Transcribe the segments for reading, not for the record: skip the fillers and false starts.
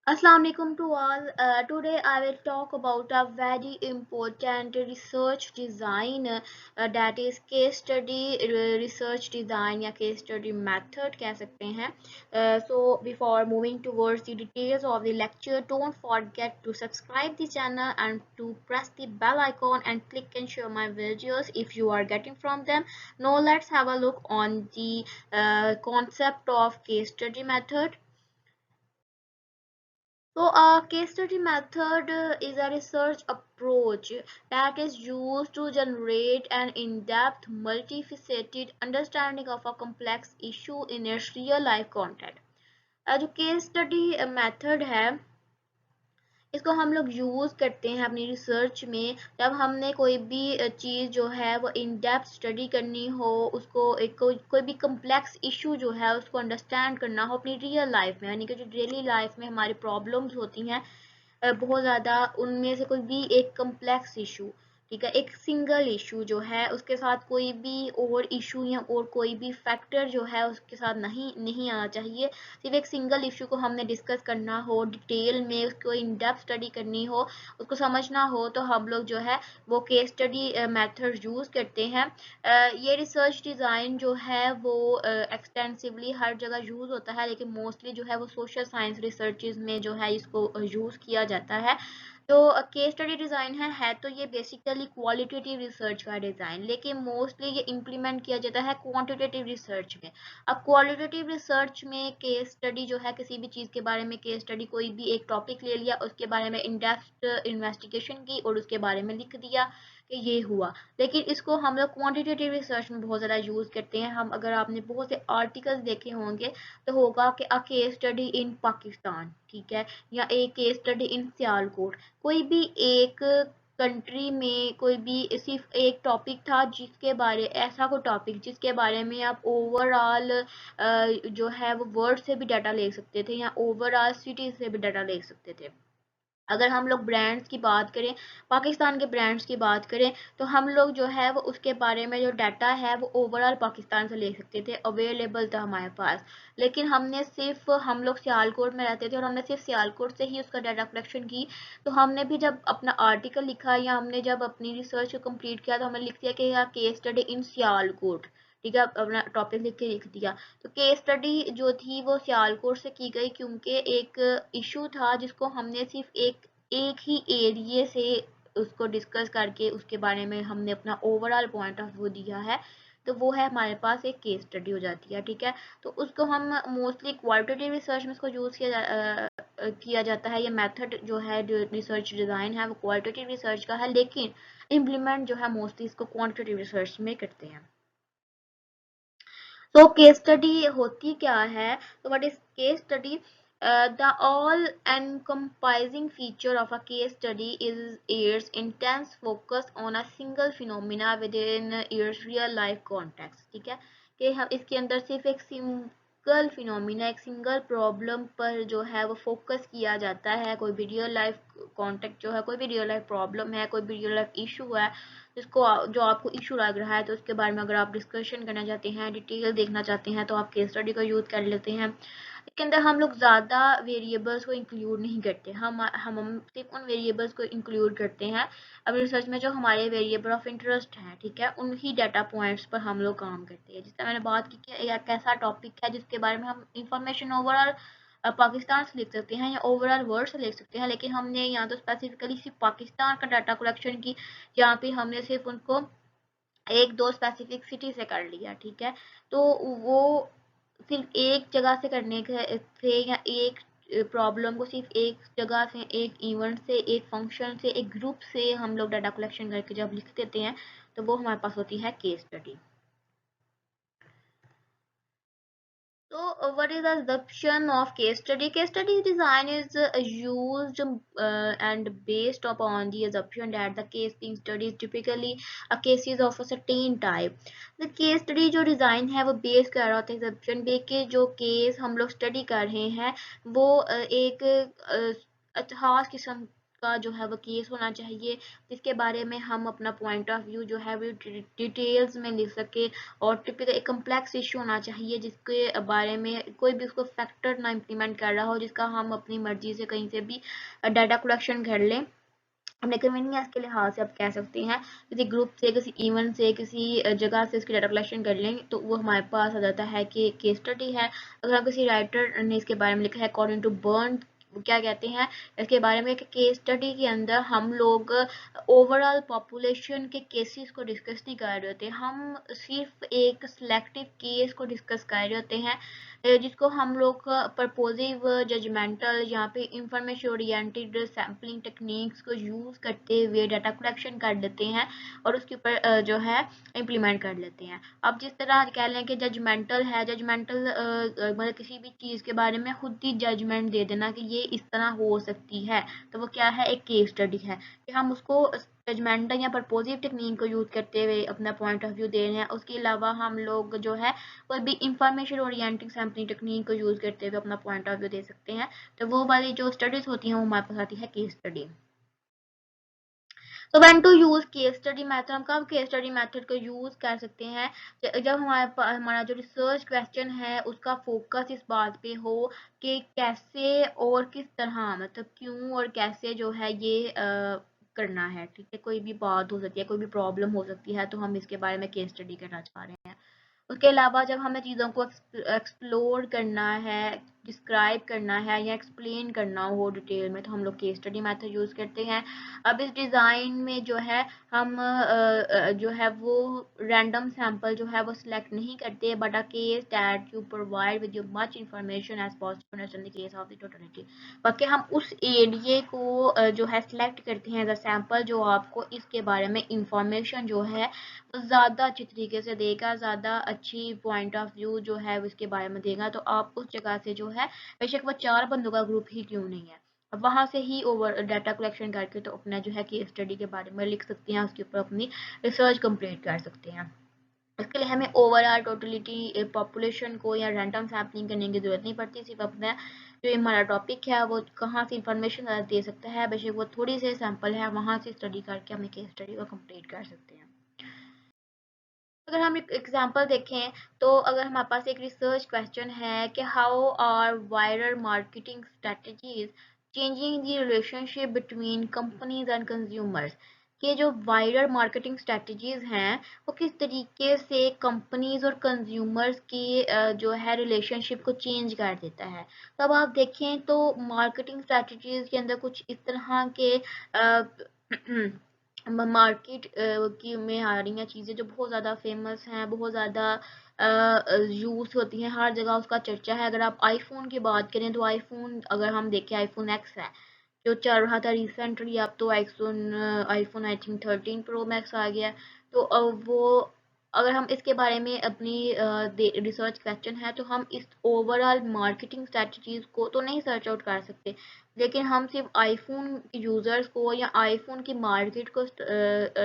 Assalamu alaikum to all. Today I will talk about a very important research design that is case study research design या case study method कह सकते हैं. So before moving towards the details of the lecture, don't forget to subscribe the channel and to press the bell icon and click and share my videos if you are getting from them. Now let's have a look on the concept of case study method. So, a case study method is a research approach that is used to generate an in-depth, multifaceted understanding of a complex issue in its real-life context. जो case study method है, इसको हम लोग use करते हैं अपनी research में जब हमने कोई भी चीज़ जो है वो इन डेप्थ स्टडी करनी हो, उसको एक कोई भी कम्प्लेक्स इशू जो है उसको अंडरस्टैंड करना हो अपनी रियल लाइफ में, यानी कि जो डेली लाइफ में हमारी प्रॉब्लम्स होती हैं बहुत ज़्यादा, उनमें से कोई भी एक कम्प्लेक्स इशू, ठीक है, एक सिंगल इशू जो है उसके साथ कोई भी और इशू या और कोई भी फैक्टर जो है उसके साथ नहीं नहीं आना चाहिए. सिर्फ एक सिंगल इशू को हमने डिस्कस करना हो डिटेल में, उसको इन डेप्थ स्टडी करनी हो, उसको समझना हो, तो हम लोग जो है वो केस स्टडी मेथड यूज़ करते हैं. ये रिसर्च डिज़ाइन जो है वो एक्सटेंसिवली हर जगह यूज़ होता है, लेकिन मोस्टली जो है वो सोशल साइंस रिसर्चेज में जो है इसको यूज़ किया जाता है. तो केस स्टडी डिज़ाइन है तो ये बेसिकली क्वालिटेटिव रिसर्च का डिज़ाइन, लेकिन मोस्टली ये इम्प्लीमेंट किया जाता है क्वांटिटेटिव रिसर्च में. अब क्वालिटेटिव रिसर्च में केस स्टडी जो है किसी भी चीज़ के बारे में केस स्टडी, कोई भी एक टॉपिक ले लिया, उसके बारे में इन डेप्थ इन्वेस्टिगेशन की और उसके बारे में लिख दिया कि ये हुआ. लेकिन इसको हम लोग क्वांटिटेटिव रिसर्च में बहुत ज़्यादा यूज़ करते हैं. हम अगर आपने बहुत से आर्टिकल्स देखे होंगे तो होगा कि a case study in Pakistan, ठीक है, या एक केस स्टडी इन सियालकोट. कोई भी एक कंट्री में कोई भी सिर्फ एक टॉपिक था जिसके बारे, ऐसा कोई टॉपिक जिसके बारे में आप ओवरऑल जो है वो वर्ड से भी डाटा ले सकते थे या ओवरऑल सिटी से भी डाटा ले सकते थे. अगर हम लोग ब्रांड्स की बात करें, पाकिस्तान के ब्रांड्स की बात करें, तो हम लोग जो है वो उसके बारे में जो डाटा है वो ओवरऑल पाकिस्तान से ले सकते थे, अवेलेबल था हमारे पास. लेकिन हम लोग सियालकोट में रहते थे और हमने सिर्फ सियालकोट से ही उसका डाटा कलेक्शन की. तो हमने भी जब अपना आर्टिकल लिखा या हमने जब अपनी रिसर्च को कंप्लीट किया तो हमने लिख दिया कि यह केस स्टडी इन सियालकोट, ठीक है, अपना टॉपिक लिख के लिख दिया. तो केस स्टडी जो थी वो सियालकोट से की गई, क्योंकि एक इशू था जिसको हमने सिर्फ एक एक ही एरिए से उसको डिस्कस करके उसके बारे में हमने अपना ओवरऑल पॉइंट ऑफ व्यू दिया है. तो वो है हमारे पास एक केस स्टडी हो जाती है, ठीक है. तो उसको हम मोस्टली क्वालिटेटिव रिसर्च में इसको यूज़ किया जाता है. ये मेथड जो है जो रिसर्च डिज़ाइन है वो क्वालिटेटिव रिसर्च का है, लेकिन इम्प्लीमेंट जो है मोस्टली इसको क्वांटिटेटिव रिसर्च में करते हैं. तो केस स्टडी होती क्या है? तो what is case study? The all encompassing feature of a case study is its intense focus on a single phenomena within its real life context. ठीक है, कि हम इसके अंदर सिर्फ एक सिंगल फिनोमिना, एक सिंगल प्रॉब्लम पर जो है वो फोकस किया जाता है. कोई भी रियल लाइफ कॉन्टेक्ट जो है, कोई भी रियल लाइफ प्रॉब्लम है, कोई भी रियल लाइफ इशू है जिसको जो आपको इशू लग रहा है, तो उसके बारे में अगर आप डिस्कशन करना चाहते हैं, डिटेल देखना चाहते हैं, तो आप केस स्टडी का यूज़ कर लेते हैं. इसके अंदर हम लोग ज़्यादा वेरिएबल्स को इंक्लूड नहीं करते. हम सिर्फ उन वेरिएबल्स को इंक्लूड करते हैं अब रिसर्च में जो हमारे वेरिएबल ऑफ इंटरेस्ट हैं, ठीक है, उन्हीं डाटा पॉइंट्स पर हम लोग काम करते हैं. जिससे मैंने बात की कि एक ऐसा टॉपिक है जिसके बारे में हम इंफॉर्मेशन ओवरऑल पाकिस्तान से लिख सकते हैं या ओवरऑल वर्ल्ड से लिख सकते हैं, लेकिन हमने यहाँ तो स्पेसिफिकली सिर्फ पाकिस्तान का डाटा कलेक्शन की, जहाँ पे हमने सिर्फ उनको एक दो स्पेसिफिक सिटी से कर लिया, ठीक है. तो वो सिर्फ एक जगह से करने के थे, या एक प्रॉब्लम को सिर्फ एक जगह से, एक इवेंट से, एक फंक्शन से, एक ग्रुप से हम लोग डाटा कलेक्शन करके जब लिख देते हैं तो वो हमारे पास होती है case study. So, what is the assumption of case study? Case study design is used and based upon the assumption that the case being studied is typically a cases of a certain type. The case study जो design है वो base कर रहा होता है assumption पे कि जो case हम लोग study कर रहे हैं वो एक खास किस्म का जो है वो केस होना चाहिए, जिसके बारे में हम अपना पॉइंट ऑफ व्यू जो है वो डिटेल्स में लिख सके। और टिपिकल एक कम्प्लेक्स इशू होना चाहिए जिसके बारे में कोई भी उसको फैक्टर ना इम्प्लीमेंट कर रहा हो, जिसका हम अपनी मर्जी से कहीं से भी डाटा कलेक्शन कर लें अपने कन्वीनियंस के लिहाज से। आप कह सकते हैं किसी ग्रुप से, किसी इवेंट से, किसी जगह से इसकी डाटा कलेक्शन कर लें तो वो हमारे पास आ जाता है कि केस स्टडी है। अगर हम किसी राइटर ने इसके बारे में लिखा है अकॉर्डिंग टू बर्न, क्या कहते हैं इसके बारे में कि केस स्टडी के अंदर हम लोग ओवरऑल पॉपुलेशन के केसेस को डिस्कस नहीं कर रहे होते, हम सिर्फ एक सिलेक्टिव केस को डिस्कस कर रहे होते हैं, जिसको हम लोग परपोजिव जजमेंटल यहाँ पे इंफॉर्मेशन ओरिएंटेड सैम्पलिंग टेक्निक्स को यूज़ करते हुए डाटा कलेक्शन कर लेते हैं और उसके ऊपर जो है इम्प्लीमेंट कर लेते हैं। अब जिस तरह कह लें कि जजमेंटल है, जजमेंटल मतलब किसी भी चीज़ के बारे में खुद ही जजमेंट दे देना कि ये इस तरह हो सकती है, तो वो क्या है, एक केस स्टडी है कि हम उसको जजमेंटल या परपोजिव टेक्निक को यूज़ करते हुए अपना पॉइंट ऑफ व्यू दे रहे हैं। उसके अलावा हम लोग जो है कोई भी इंफॉर्मेशन ओरिएंटेड सैम्पलिंग टेक्निक को यूज़ करते हुए अपना पॉइंट ऑफ व्यू दे सकते हैं। तो वो वाली जो स्टडीज होती हैं वो हमारे पास आती है केस स्टडी। तो when to use case study method, हम कब केस स्टडी मेथड को यूज कर सकते हैं, जब हमारा जो रिसर्च क्वेश्चन है उसका फोकस इस बात पे हो कि कैसे और किस तरह, मतलब क्यों और कैसे जो है ये करना है। ठीक है, कोई भी बात हो सकती है, कोई भी प्रॉब्लम हो सकती है, तो हम इसके बारे में केस स्टडी करना चाह रहे हैं। उसके अलावा जब हमें चीज़ों को एक्सप्लोर करना है, डिस्क्राइब करना है या एक्सप्लेन करना हो डिटेल में, तो हम लोग केस स्टडी मेथड यूज़ करते हैं। अब इस डिज़ाइन में जो है हम जो है वो रैंडम सैंपल जो है वो सिलेक्ट नहीं करते, but a case that you provide with you much information as possible in the case of the totality. बाकी हम उस एरिए को जो है सिलेक्ट करते हैं एज अ सैंपल, जो आपको इसके बारे में इंफॉर्मेशन जो है ज़्यादा अच्छी तरीके से देगा, ज़्यादा अच्छी पॉइंट ऑफ व्यू जो है उसके बारे में देगा। तो आप उस जगह से जो है, बेशक वो 4 बंदों का ग्रुप ही क्यों नहीं है, अब वहाँ से ही ओवर डाटा कलेक्शन करके तो अपना जो है केस स्टडी के बारे में लिख सकते हैं, उसके ऊपर अपनी रिसर्च कंप्लीट कर सकते हैं। इसके लिए हमें ओवरऑल टोटलिटी पॉपुलेशन को या रैंडम सैम्पलिंग करने की जरूरत नहीं पड़ती, सिर्फ अपना जो हमारा टॉपिक है वो कहाँ से इंफॉर्मेशन दे सकता है, बेशक वो थोड़ी से सैंपल है, वहाँ से स्टडी करके हम केस स्टडी को कंप्लीट कर सकते हैं। अगर हम एक एग्जांपल देखें तो अगर हमारे पास एक रिसर्च क्वेश्चन है कि how are viral marketing strategies changing the relationship between companies and consumers, कि जो वायरल मार्केटिंग स्ट्रेटजीज हैं वो किस तरीके से कंपनीज और कंज्यूमर्स की जो है रिलेशनशिप को चेंज कर देता है। तो अब आप देखें तो मार्केटिंग स्ट्रेटजीज के अंदर कुछ इस तरह के मार्केट की में आ रही हैं चीज़ें जो बहुत ज़्यादा फेमस हैं, बहुत ज़्यादा यूज़ होती हैं, हर जगह उसका चर्चा है। अगर आप आईफोन की बात करें तो आईफोन अगर हम देखें, आईफोन एक्स है जो चल रहा था रिसेंटली, अब तो iPhone iPhone I think 13 pro max आ गया। तो वो अगर हम इसके बारे में अपनी रिसर्च क्वेश्चन है तो हम इस ओवरऑल मार्केटिंग स्ट्रेटजीज को तो नहीं सर्च आउट कर सकते, लेकिन हम सिर्फ आईफोन यूज़र्स को या आईफोन की मार्केट को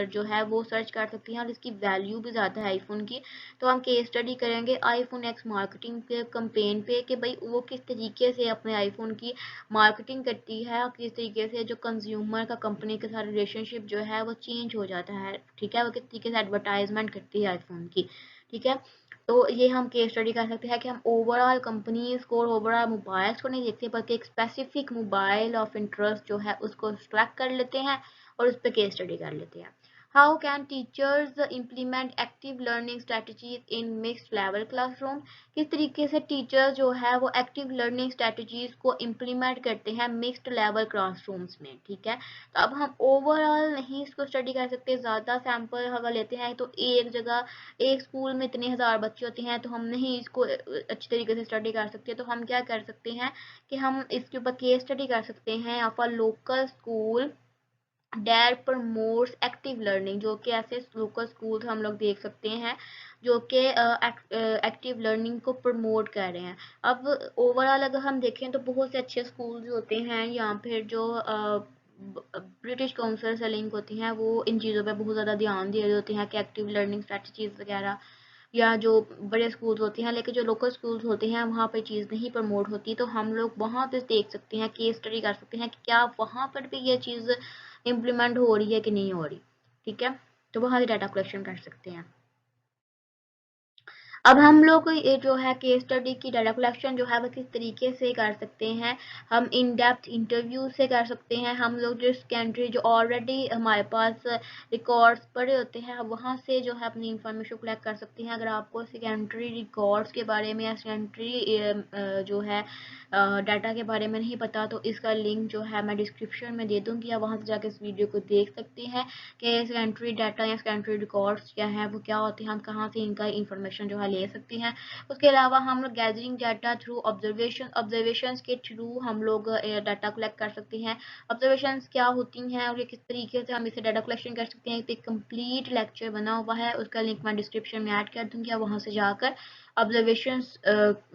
जो है वो सर्च कर सकते हैं, और इसकी वैल्यू भी ज़्यादा है आईफोन की। तो हम केस स्टडी करेंगे आईफोन एक्स मार्केटिंग के कंपेन पे कि भाई वो किस तरीके से अपने आईफोन की मार्केटिंग करती है और किस तरीके से जो कंज्यूमर का कंपनी के साथ रिलेशनशिप जो है वो चेंज हो जाता है। ठीक है, वो किस तरीके से एडवर्टाइजमेंट करती है आईफोन की। ठीक है, तो ये हम केस स्टडी कर सकते हैं कि हम ओवरऑल कंपनीज को और ओवरऑल मोबाइल्स को नहीं देखते, बल्कि एक स्पेसिफिक मोबाइल ऑफ इंटरेस्ट जो है उसको सेलेक्ट कर लेते हैं और उस पर केस स्टडी कर लेते हैं। How can teachers implement active learning strategies in mixed level classroom, किस तरीके से टीचर जो है वो एक्टिव लर्निंग स्ट्रेटजीज को इम्प्लीमेंट करते हैं मिक्स्ड लेवल क्लासरूम्स में। ठीक है, तो अब हम ओवरऑल नहीं इसको स्टडी कर सकते, ज़्यादा सैंपल अगर लेते हैं तो एक जगह एक स्कूल में इतने हज़ार बच्चे होते हैं तो हम नहीं इसको अच्छी तरीके से स्टडी कर सकते। तो हम क्या कर सकते हैं कि हम इसके ऊपर केस स्टडी कर सकते हैं of a local school that promotes active learning, जो कि ऐसे लोकल स्कूल हम लोग देख सकते हैं जो कि एक्टिव लर्निंग को प्रमोट कर रहे हैं। अब ओवरऑल अगर हम देखें तो बहुत से अच्छे स्कूल होते हैं या फिर जो ब्रिटिश काउंसिल से लिंक होती हैं वो इन चीज़ों पे बहुत ज़्यादा ध्यान दे रहे होते हैं कि एक्टिव लर्निंग स्ट्रेटजीज वगैरह या जो बड़े स्कूल्स होते हैं, लेकिन जो लोकल स्कूल्स होते हैं वहाँ पे चीज़ नहीं प्रमोट होती, तो हम लोग वहाँ पे देख सकते हैं, केस स्टडी कर सकते हैं कि क्या वहाँ पर भी ये चीज़ इम्प्लीमेंट हो रही है कि नहीं हो रही। ठीक है, तो वहाँ से डाटा कलेक्शन कर सकते हैं। अब हम लोग ये जो है केस स्टडी की डाटा कलेक्शन जो है वो किस तरीके से कर सकते हैं, हम इन डेप्थ इंटरव्यू से कर सकते हैं। हम लोग जो सेकेंडरी जो ऑलरेडी हमारे पास रिकॉर्ड्स पड़े होते हैं वहाँ से जो है अपनी इंफॉर्मेशन कलेक्ट कर सकते हैं। अगर आपको सेकेंडरी रिकॉर्ड्स के बारे में या सेकेंडरी जो है डाटा के बारे में नहीं पता, तो इसका लिंक जो है मैं डिस्क्रिप्शन में दे दूँगी, आप वहाँ से जाकर इस वीडियो को देख सकते हैं कि सेकेंडरी डाटा या सेकेंडरी रिकॉर्ड्स क्या है, वो क्या होते हैं, हम कहाँ से इनका इंफॉर्मेशन जो है ले सकते हैं। उसके अलावा हम लोग गैदरिंग डाटा थ्रू ऑब्जर्वेशंस के थ्रू हम लोग डाटा कलेक्ट कर सकते हैं। ऑब्जर्वेशंस क्या होती हैं और ये किस तरीके से हम इसे डाटा कलेक्शन कर सकते हैं, एक कंप्लीट लेक्चर बना हुआ है, उसका लिंक मैं डिस्क्रिप्शन में ऐड कर दूँगी, आप वहाँ से जाकर ऑब्जर्वेशंस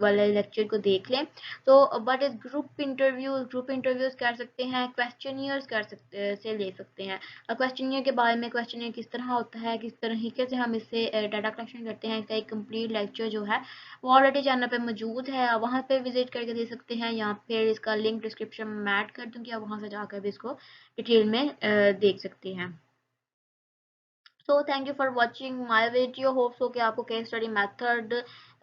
वाले लेक्चर को देख लें। तो व्हाट इज ग्रुप इंटरव्यूज कर सकते हैं, क्वेश्चनियर्स कर सकते से ले सकते हैं। क्वेश्चनियर के बारे में, क्वेश्चनियर किस तरह होता है, किस तरीके से हम इससे डाटा कलेक्शन करते हैं, इसका एक कंप्लीट लेक्चर जो है वो ऑलरेडी चैनल पे मौजूद है, आप वहाँ पे विजिट करके दे सकते हैं, या फिर इसका लिंक डिस्क्रिप्शन में ऐड कर दूँगी, आप वहाँ से जाकर भी इसको डिटेल में देख सकते हैं। So thank you for watching my video, hope so कि आपको केस स्टडी मेथड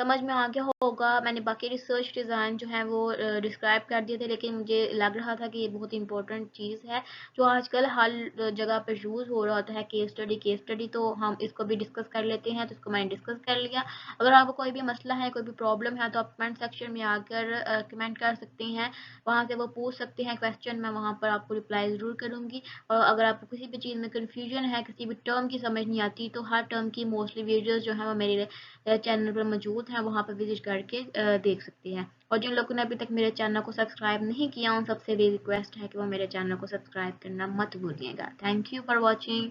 समझ में आ गया होगा। मैंने बाकी रिसर्च डिज़ाइन जो है वो डिस्क्राइब कर दिए थे, लेकिन मुझे लग रहा था कि ये बहुत इंपॉर्टेंट चीज़ है जो आजकल हर जगह पर यूज़ हो रहा होता है, केस स्टडी, तो हम इसको भी डिस्कस कर लेते हैं। तो इसको मैंने डिस्कस कर लिया। अगर आपको कोई भी मसला है, कोई भी प्रॉब्लम है, तो आप कमेंट सेक्शन में आकर कमेंट कर सकते हैं, वहाँ से वो पूछ सकते हैं क्वेश्चन, मैं वहाँ पर आपको रिप्लाई ज़रूर करूँगी। और अगर आपको किसी भी चीज़ में कन्फ्यूजन है, किसी भी टर्म की समझ नहीं आती, तो हर टर्म की मोस्टली वीडियोस जो है वो मेरे चैनल पर मौजूद हैं, वहाँ पर विजिट करके देख सकते हैं। और जिन लोगों ने अभी तक मेरे चैनल को सब्सक्राइब नहीं किया, उन सबसे भी रिक्वेस्ट है कि वो मेरे चैनल को सब्सक्राइब करना मत भूलिएगा। Thank you for watching.